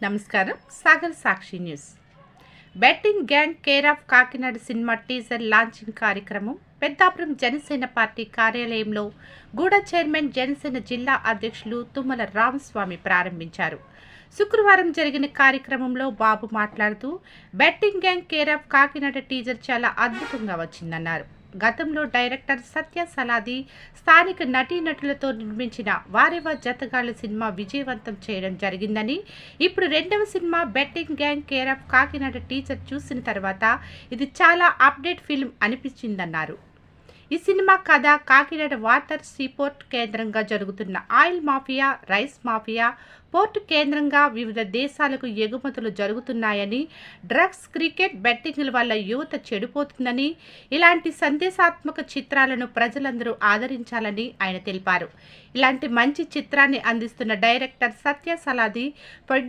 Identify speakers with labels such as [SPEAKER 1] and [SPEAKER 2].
[SPEAKER 1] నమస్కారం. Sagar Sakshi news. Betting gang care of Kakinada cinema teaser launching కార్యక్రమం Peddapuram Janasena party కార్యాలయంలో గూడ చైర్మన్ జనసేన జిల్లా అధ్యక్షులు తుమ్మల రామస్వామి ప్రారంభించారు. శుక్రవారం జరిగిన కార్యక్రమంలో బాబు మాట్లాడుతూ betting gang care of Kakinada teaser చాలా అద్భుతంగా వచ్చిందన్నారు. గతంలో డైరెక్టర్ సత్య సలాది స్థానిక నటీనటులతో నిర్మించిన వారేవా జతగాళ్ల సినిమా విజయవంతం చేయడం జరిగిందని, ఇప్పుడు రెండవ cinema betting gang care of Kakinada teaser చూసిన తర్వాత ఇది చాలా అప్డేట్ ఫిల్మ్ అనిపించిందన్నారు. ఈ సినిమా కథ కాకినాడ వాటర్ సీపోర్ట్ కేంద్రంగా జరుగుతున్న oil mafia, rice mafia, port కేంద్రంగా వివిధ దేశాలకు ఎగుమతులు జరుగుతున్నాయని, డ్రగ్స్, క్రికెట్, బెట్టింగ్ల వల్ల యువత చెడిపోతుందని, ఇలాంటి సందేశాత్మక చిత్రాలను ప్రజలందరూ ఆదరించాలని ఆయన తెలిపారు. ఇలాంటి మంచి చిత్రాన్ని అందిస్తున్న డైరెక్టర్ సత్య సలాది,